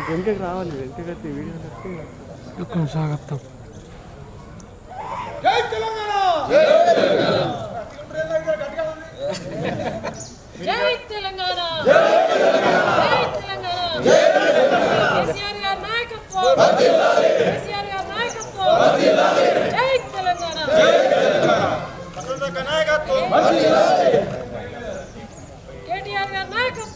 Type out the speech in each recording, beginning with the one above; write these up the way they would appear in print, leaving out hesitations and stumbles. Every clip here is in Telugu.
వెనకకి రావాలి, వెనకకి వీడియో స్వాగతం. జై తెలంగాణ, జై తెలంగాణ, జై తెలంగాణ, కేసీఆర్ గారి నాయకత్వం, కేసీఆర్ గారి నాయకత్వం, జై తెలంగాణ, వసంతక్క నాయకత్వం, కేటీఆర్ గారి నాయకత్వం.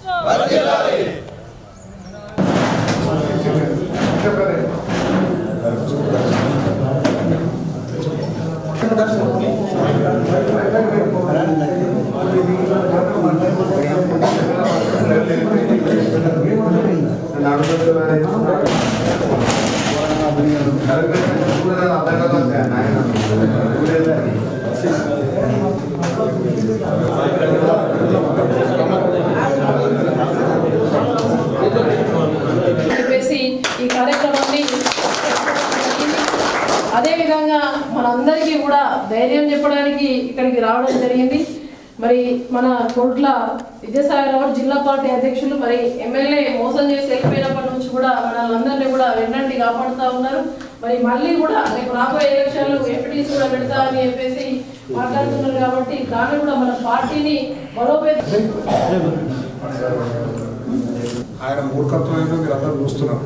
చెప్పేసి ఈ కార్యక్రమాన్ని అదేవిధంగా మనందరికీ కూడా ధైర్యం చెప్పడానికి ఇక్కడికి రావడం జరిగింది. మరి మన కోట్ల విద్యాసాగర్ జిల్లా పార్టీ అధ్యక్షులు మరి ఎమ్మెల్యే మోసం చేసి వెళ్ళిపోయినప్పటి నుంచి కూడా మనల్ని కూడా వెన్నంటి కాపాడుతూ ఉన్నారు. మరి మళ్ళీ కూడా రేపు రాబోయే ఎలక్షన్లు ఎంపీటీసీ కూడా పెడతా అని చెప్పేసి మాట్లాడుతున్నారు. కాబట్టి దాన్ని కూడా మన పార్టీని బలోపేతం. ఆయన మూర్ఖత్వమైన మీరు అందరూ చూస్తున్నారు.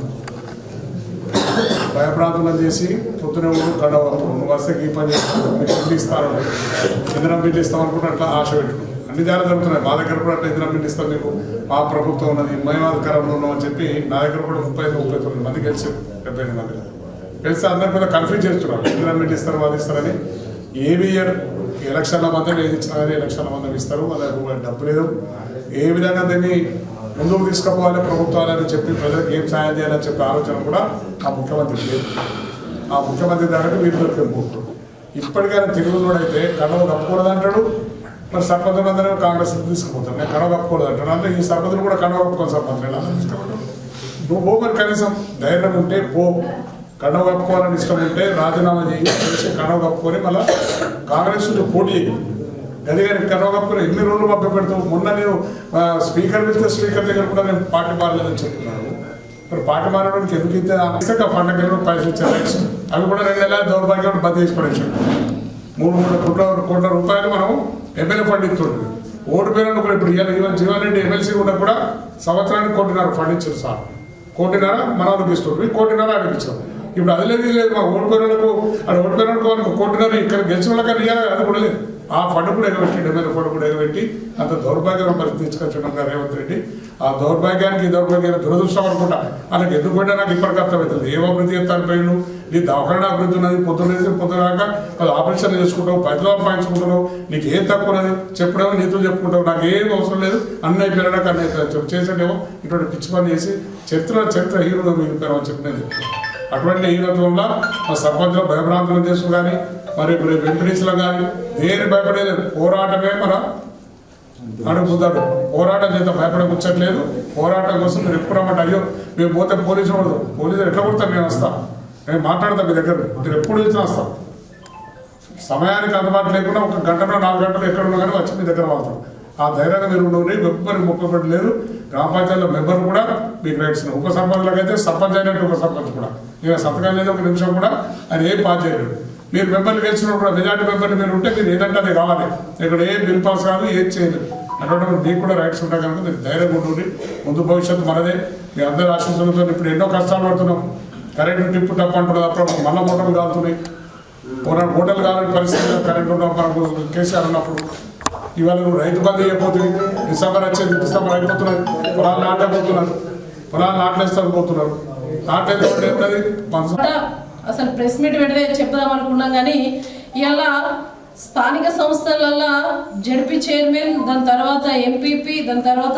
భయప్రాంతులను చేసి పొద్దున గడవప్పుడు నువ్వు వస్తే ఈ పని చేస్తాను, మీకు బిల్లు ఇస్తాను, ఇంధనం బిల్లు ఇస్తాం అనుకుంటే అట్లా ఆశ పెట్టుకున్నాం. అన్ని జాగ్రత్త జరుగుతున్నాయి. మా దగ్గర కూడా అట్లా ఇంధనం బిల్లు ఇస్తాం, మీకు మా ప్రభుత్వం ఉన్నది, మేము అధికారంలో ఉన్నామని చెప్పి నా దగ్గర కూడా 35-39 మంది గెలిచారు, 75 మంది గెలిస్తే అందరి మీద కన్ఫ్యూజ్ చేస్తున్నారు. ఇంధనం బిల్లు ఇస్తారు, వాళ్ళు ఇస్తారని. ఏవి ఇయర్ ఎలక్షన్ల మందం ఏది ఇచ్చినా కానీ ఎలక్షన్ల మందం ఇస్తారు, వాళ్ళ డబ్బు లేదు. ఏ విధంగా దీన్ని ముందుకు తీసుకుపోవాలి ప్రభుత్వాలని చెప్పి ప్రజలకు ఏం సాయం చేయాలని చెప్పే ఆలోచన కూడా ఆ ముఖ్యమంత్రి లేదు. ఆ ముఖ్యమంత్రి దగ్గర వీరు దొరికిపోతారు. ఇప్పటికైనా తెలుగులోడు అయితే కడవ కప్పుకూడదు అంటాడు. మరి సర్పంచులందరూ కాంగ్రెస్ తీసుకుపోతారు, నేను కడవ కప్పుకూడదు అంటాడు. అంటే ఈ సర్పంచులు కూడా కడవ కప్పుకోవాలి, సర్పంచులు అందరూ తీసుకుపోతాడు. నువ్వు పో, మరి కనీసం ధైర్యం ఉంటే పో. కడవ కప్పుకోవాలని ఇష్టం ఉంటే రాజీనామా చేసి కడవ కప్పుకొని మళ్ళీ కాంగ్రెస్ పోటీ గదిగారి కడవ కప్పుకొని ఎన్ని రోజులు మభ్య పెడతావు. మొన్న నేను స్పీకర్ వెళ్తే స్పీకర్ దగ్గర కూడా నేను పార్టీ మారలేదని చెప్తున్నాను. మరి పార్టీ మారడానికి ఎందుకు ఇస్తే పండగ పైసలు ఇచ్చారు, అవి కూడా 2 నెలల దౌర్భాగ్యం బంద్ చేసి పడేసాడు. 3 కోట్ల రూపాయలు మనం ఎమ్మెల్యే ఫండ్ ఇస్తుంటుంది. ఓటు పేరు కూడా ఇప్పుడు జీవన్ రెడ్డి ఎమ్మెల్సీ కూడా సంవత్సరానికి 1.5 కోటి ఫండ్ ఇచ్చారు సార్. 1.5 కోటి మన వాళ్ళకి ఇస్తుండ్రు, 1.5 కోటి అడిగించాం. ఇప్పుడు అది లేదు. మా ఓటు పేరులకు అది ఓటు పేరులకు 1.5 కోటి ఇక్కడ గెలిచిన వాళ్ళకి ఇవ్వాలి, అది కూడా లేదు. ఆ ఫండ్ కూడా ఎగబెట్టి ఎమ్మెల్యే ఫండ్ కూడా ఎగబెట్టి అంత దౌర్భాగ్యం పరిస్థితి తీసుకొచ్చాడు రేవంత్ రెడ్డి. ఆ దౌర్భాగ్యానికి దురదృష్టం అనుకుంటా. వాళ్ళకి ఎందుకు పోయినా నాకు ఇప్పటికి అర్థమవుతుంది. ఏం అభివృద్ధి చేస్తాను పోయిను, నీ దవాఖాన అభివృద్ధి ఉన్నది, పొద్దునాక అది ఆపరేషన్ చేసుకుంటావు, పైసలు సంపాదించుకుంటున్నావు, నీకు ఏం తక్కువ ఉన్నది చెప్పడమో నీతులు చెప్పుకుంటావు, నాకు ఏం అవసరం లేదు, అన్నీ అయిపోయినాక అన్నీ అయిపోయారు చేసేటేమో ఇటువంటి పిచ్చి పని చేసి చరిత్ర హీరోగా మిగిలిపోయామని చెప్పినది. అటువంటి హీరోత్వంలో మా సర్పంచ్లో భయభ్రాంతులు చేసుకు కానీ మరి ఎంపీటీసీలో కానీ దేని భయపడేది. పోరాటమే మన అడుగుతాడు. పోరాటం చేత భయపడే కూర్చోట్లేదు. పోరాటం కోసం మీరు ఎప్పుడు రమ్మంటే అయ్యో మేము పోతే పోలీసులు పడదు, పోలీసులు ఎట్లా కొడతాం, మేము వస్తాం, మేము మాట్లాడతాం మీ దగ్గర, మీరు ఎప్పుడు ఇచ్చినా వస్తాం. సమయానికి అందుబాటు లేకుండా 1 గంటలో 4 గంటలు ఎక్కడ ఉన్నా కానీ వచ్చి మీ దగ్గర వాళ్తాం. ఆ ధైర్యంగా మీరు ఉండవు. ఎవ్వరికి మొక్కబడి లేదు. గ్రామ పంచాయతీలో మెంబర్ కూడా మీకు రైట్స్. ఉప సర్పంచ్లకు అయితే సర్పంచ్ అయినట్టు ఉప సర్పంచ్ కూడా ఇక సంతకం లేదు, 1 నిమిషం కూడా ఆయన ఏం పాస్ చేయలేడు. మీరు మెంబర్లు గెలిచినప్పుడు కూడా మెజార్టీ మెంబర్లు మీరు ఉంటే మీరు ఏదంటే అది కావాలి. ఇక్కడ ఏం బిల్ పాస్ కాదు, ఏం చేయలేదు. అటువంటి మీకు కూడా రైట్స్ ఉంటాయి కనుక మీరు ధైర్యంగా ఉంటుంది. ముందు భవిష్యత్తు మనదే. మీ అందరి ఆశీస్సులతో ఇప్పుడు ఎన్నో కష్టాలు పడుతున్నాం. కరెంటు టిప్పు టప్ అంటున్నది, అప్పుడు మళ్ళీ మూటలు కాలుతున్నాయి. మూటలు కావాలని పరిస్థితి కరెంటు ఉన్నాం మనకు కేసీఆర్ ఉన్నప్పుడు. ఇవాళ నువ్వు రైతు బంద్ చేయకపోతుంది, డిసెంబర్ వచ్చేది, డిసెంబర్ అయిపోతున్నది, పొలాలు నాటకపోతున్నారు, పొలాలు నాటలేస్తాను పోతున్నారు. నాటేది అసలు ప్రెస్ మీట్ పెడితే చెప్దాం అనుకున్నాం. కానీ ఇలా స్థానిక సంస్థలలో జడ్పీ చైర్మన్, దాని తర్వాత ఎంపీపీ, దాని తర్వాత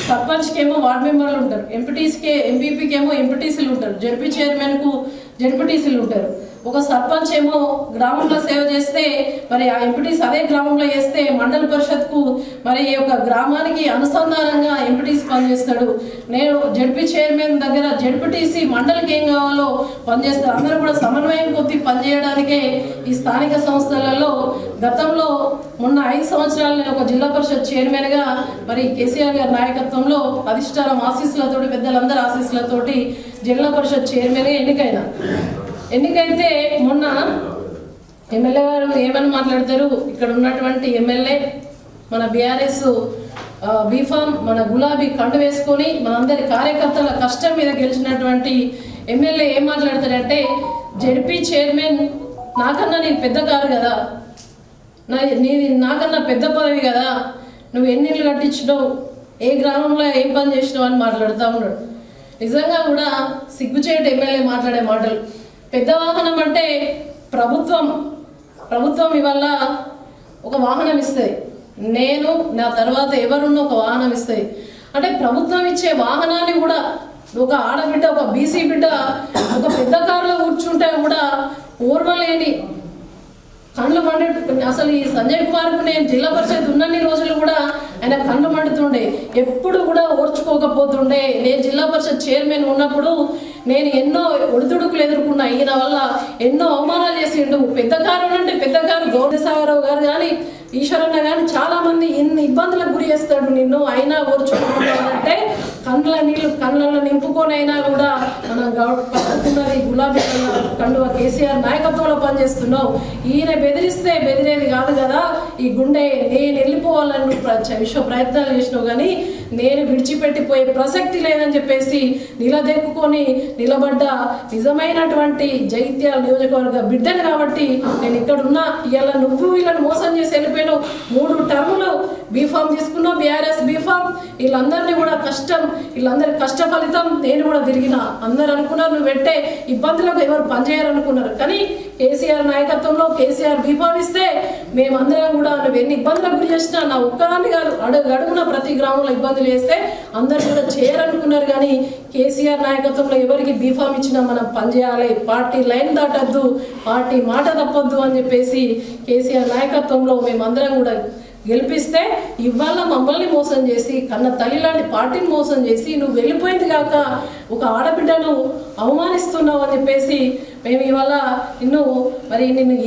సర్పంచ్కి ఏమో వార్డు మెంబర్లు ఉంటారు, ఎంపీటీసీకి ఎంపీపీకి ఏమో ఎంపీటీసీలు ఉంటారు, జడ్పీ చైర్మన్కు జడ్పీటీసీలు ఉంటారు. ఒక సర్పంచ్ ఏమో గ్రామంలో సేవ చేస్తే మరి ఆ ఎంపీటీస్ అదే గ్రామంలో చేస్తే మండల పరిషత్కు మరి ఈ యొక్క గ్రామానికి అనుసంధానంగా ఎంపీటీసీ పనిచేస్తాడు. నేను జడ్పీ చైర్మన్ దగ్గర జడ్పీటీసీ మండలికి ఏం కావాలో పనిచేస్తారు. అందరూ కూడా సమన్వయం కొద్ది పనిచేయడానికే ఈ స్థానిక సంస్థలలో గతంలో మొన్న 5 సంవత్సరాలు నేను ఒక జిల్లా పరిషత్ చైర్మన్గా మరి కేసీఆర్ గారి నాయకత్వంలో అధిష్టానం ఆశీస్సులతోటి పెద్దలందరి ఆశీస్సులతోటి జిల్లా పరిషత్ చైర్మన్గా ఎన్నికైతే మొన్న ఎమ్మెల్యే గారు ఏమని మాట్లాడతారు, ఇక్కడ ఉన్నటువంటి ఎమ్మెల్యే మన బీఆర్ఎస్ బీఫామ్ మన గులాబీ కండు వేసుకొని మనందరి కార్యకర్తల కష్టం మీద గెలిచినటువంటి ఎమ్మెల్యే ఏం మాట్లాడతారంటే, జడ్పీ చైర్మన్ నాకన్నా నేను పెద్ద కారు కదా, నీది నాకన్నా పెద్ద పదవి కదా, నువ్వు ఎన్ని ఇళ్ళు కట్టించినావు, ఏ గ్రామంలో ఏం పని చేసినావు అని మాట్లాడుతూ ఉన్నాడు. నిజంగా కూడా సిగ్గుచేటు ఎమ్మెల్యే మాట్లాడే మాటలు. పెద్ద వాహనం అంటే ప్రభుత్వం ఇవాళ ఒక వాహనం ఇస్తుంది, నేను నా తర్వాత ఎవరున్న ఒక వాహనం ఇస్తాయి. అంటే ప్రభుత్వం ఇచ్చే వాహనాన్ని కూడా ఒక ఆడబిడ్డ ఒక బీసీ బిడ్డ ఒక పెద్ద కారులో కూర్చుంటే కూడా ఓర్వలేని కళ్ళు మండే. అసలు ఈ సంజయ్ కుమార్కు నేను జిల్లా పరిషత్ ఉన్నన్ని రోజులు కూడా ఆయన కళ్ళు మండుతుండే, ఎప్పుడు కూడా ఓర్చుకోకపోతుండే. నేను జిల్లా పరిషత్ చైర్మన్ ఉన్నప్పుడు నేను ఎన్నో ఒడిదుడుకులు ఎదుర్కొన్నా, ఈయన వల్ల ఎన్నో అవమానాలు చేసిండు. పెద్ద కారు అంటే పెద్ద కారు గౌరసాగరావు గారు కానీ ఈశ్వరన్న కానీ చాలా మంది ఇన్ని ఇబ్బందులకు గురి చేస్తాడు నిన్ను, అయినా ఓర్చుకుంటున్నానంటే కళ్ళల్లో నింపుకొనైనా కూడా మనం పట్టుకున్నది గులాబీ కండువ కేసీఆర్ నాయకత్వంలో పనిచేస్తున్నావు. ఈయన బెదిరిస్తే బెదిరేది కాదు కదా, ఈ గుండె నేను వెళ్ళిపోవాలని విశ్వ ప్రయత్నాలు చేసినావు కానీ నేను విడిచిపెట్టిపోయే ప్రసక్తి లేదని చెప్పేసి నిలదెక్కుకొని నిలబడ్డ నిజమైనటువంటి జగిత్యాల నియోజకవర్గ బిడ్డను కాబట్టి నేను ఇక్కడ ఉన్నా. ఇవాళ నువ్వు వీళ్ళని మోసం చేసి వెళ్ళిపోయినావు. 3 టర్ములు బీఫామ్ తీసుకున్నావు, బీఆర్ఎస్ బీఫామ్. వీళ్ళందరినీ కూడా వీళ్ళందరి కష్ట ఫలితం నేను కూడా తిరిగిన. అందరు అనుకున్నారు నువ్వు పెట్టే ఇబ్బందులకు ఎవరు పనిచేయాలనుకున్నారు, కానీ కేసీఆర్ నాయకత్వంలో కేసీఆర్ బీఫామ్ ఇస్తే మేమందరం కూడా నువ్వు ఎన్ని ఇబ్బందులకు గురి చేసినా నా ఒక్కదాన్ని కాదు అడుగున ప్రతి గ్రామంలో ఇబ్బందులు చేస్తే అందరు కూడా చేయాలనుకున్నారు. కానీ కేసీఆర్ నాయకత్వంలో ఎవరికి బీఫామ్ ఇచ్చినా మనం పనిచేయాలి, పార్టీ లైన్ దాటద్దు, పార్టీ మాట తప్పొద్దు అని చెప్పేసి కేసీఆర్ నాయకత్వంలో మేమందరం కూడా గెలిపిస్తే ఇవాళ మమ్మల్ని మోసం చేసి కన్న తల్లి లాంటి పార్టీని మోసం చేసి నువ్వు వెళ్ళిపోయింది కాక ఒక ఆడబిడ్డను అవమానిస్తున్నావు అని చెప్పేసి మేము ఇవాళ నిన్ను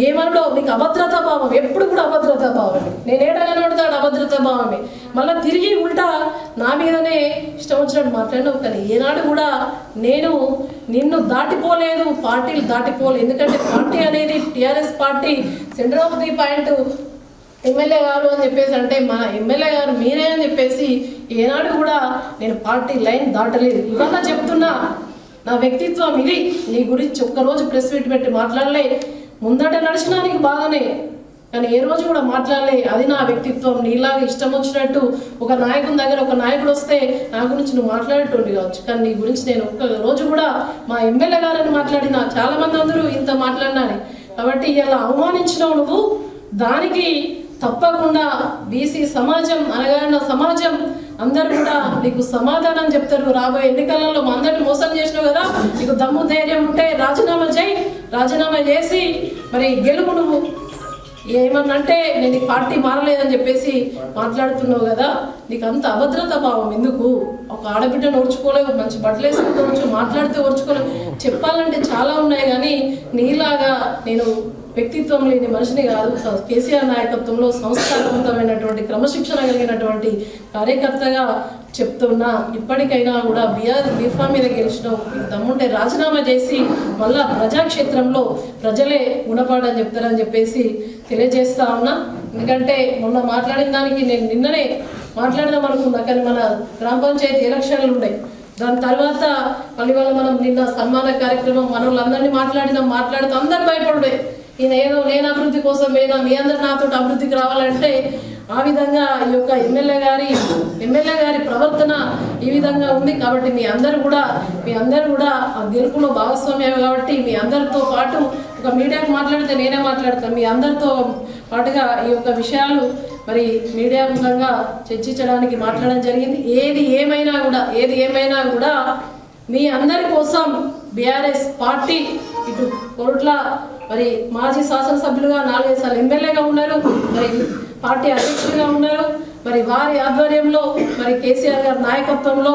ఏమనడో నీకు అభద్రతా భావం, ఎప్పుడు కూడా అభద్రతా భావమే. నేను ఏడా కనబడతాడు అభద్రతా భావమే. మళ్ళీ తిరిగి ఉల్టా నా మీదనే ఇష్టం వచ్చినట్టు మాట్లాడినావు. కానీ ఏనాడు కూడా నేను నిన్ను దాటిపోలేదు, పార్టీలు దాటిపోలేదు. ఎందుకంటే పార్టీ అనేది TRS party centre of the point MLA గారు అని చెప్పేసి అంటే మన ఎమ్మెల్యే గారు మీరే అని చెప్పేసి ఏనాడు కూడా నేను పార్టీ లైన్ దాటలేదు. ఇవాళ చెప్తున్నా నా వ్యక్తిత్వం ఇది. నీ గురించి ఒక్కరోజు ప్రెస్ మీట్ పెట్టి మాట్లాడలే, ముందట నడిచినానికి బాగానే, కానీ ఏ రోజు కూడా మాట్లాడలే. అది నా వ్యక్తిత్వం. నీలాగా ఇష్టం వచ్చినట్టు ఒక నాయకుని దగ్గర ఒక నాయకుడు వస్తే నా గురించి నువ్వు మాట్లాడేటోండి కావచ్చు, కానీ నీ గురించి నేను ఒక్క రోజు కూడా మా ఎమ్మెల్యే గారని మాట్లాడినా. చాలామంది అందరూ ఇంత మాట్లాడినాని కాబట్టి ఇలా అవమానించినావు నువ్వు. దానికి తప్పకుండా బీసీ సమాజం అనగానే సమాజం అందరూ కూడా నీకు సమాధానం చెప్తారు. రాబోయే ఎన్నికలలో మా అందరిని మోసం చేసినావు కదా, నీకు దమ్ము ధైర్యం ఉంటే రాజీనామా చేసి మరి గెలుపు. నువ్వు ఏమన్నంటే నేను ఈ పార్టీ మారలేదని చెప్పేసి మాట్లాడుతున్నావు కదా, నీకు అంత అభద్రతా భావం ఎందుకు? ఒక ఆడబిడ్డను ఓర్చుకోలేవు, మంచి బట్టలు వేసుకోవచ్చు, మాట్లాడితే ఓర్చుకోలేవు. చెప్పాలంటే చాలా ఉన్నాయి, కానీ నీలాగా నేను వ్యక్తిత్వం లేని మనిషిని కాదు. కేసీఆర్ నాయకత్వంలో సంస్కారవంతమైనటువంటి క్రమశిక్షణ కలిగినటువంటి కార్యకర్తగా చెప్తున్నా. ఇప్పటికైనా కూడా బీఫామ్ మీద గెలిచినావు, దమ్ముంటే రాజీనామా చేసి మళ్ళా ప్రజాక్షేత్రంలో ప్రజలే గుణపాడని చెప్తారని చెప్పేసి తెలియజేస్తా ఉన్నా. ఎందుకంటే మొన్న మాట్లాడిన దానికి నేను నిన్ననే మాట్లాడదాం అనుకున్నా, కానీ మన గ్రామ పంచాయతీ ఎలక్షన్లు ఉన్నాయి. దాని తర్వాత మళ్ళీ మనం నిన్న సన్మాన కార్యక్రమం మన వాళ్ళందరినీ మాట్లాడుతూ అందరు భయపడే ఈయన ఏదో నేను అభివృద్ధి కోసం పోయినా, మీ అందరు నాతో అభివృద్ధికి రావాలంటే ఆ విధంగా ఈ యొక్క ఎమ్మెల్యే గారి ప్రవర్తన ఈ విధంగా ఉంది. కాబట్టి మీ అందరూ కూడా ఆ గెలుపులో భాగస్వామ్యం కాబట్టి మీ అందరితో పాటు ఒక మీడియాకు మాట్లాడితే నేనే మాట్లాడతాను. మీ అందరితో పాటుగా ఈ యొక్క విషయాలు మరి మీడియా ముఖంగా చర్చించడానికి మాట్లాడడం జరిగింది. ఏది ఏమైనా కూడా మీ అందరి కోసం బీఆర్ఎస్ పార్టీ ఇటు కోరుట్ల మరి మాజీ శాసనసభ్యులుగా 4-5 సార్లు ఎమ్మెల్యేగా ఉన్నారు, మరి పార్టీ అధ్యక్షులుగా ఉన్నారు. మరి వారి ఆధ్వర్యంలో మరి కేసీఆర్ గారి నాయకత్వంలో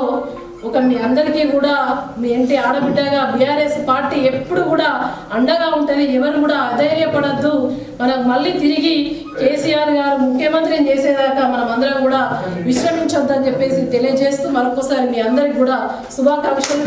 మీ అందరికీ కూడా మీ ఇంటి ఆడబిడ్డగా బీఆర్ఎస్ పార్టీ ఎప్పుడు కూడా అండగా ఉంటుంది. ఎవరు కూడా అధైర్యపడద్దు. మనకు మళ్ళీ తిరిగి కేసీఆర్ గారు ముఖ్యమంత్రిని చేసేదాకా మనం అందరం కూడా విశ్రమించొద్దని చెప్పేసి తెలియజేస్తూ మరొకసారి మీ అందరికి కూడా శుభాకాంక్షలు.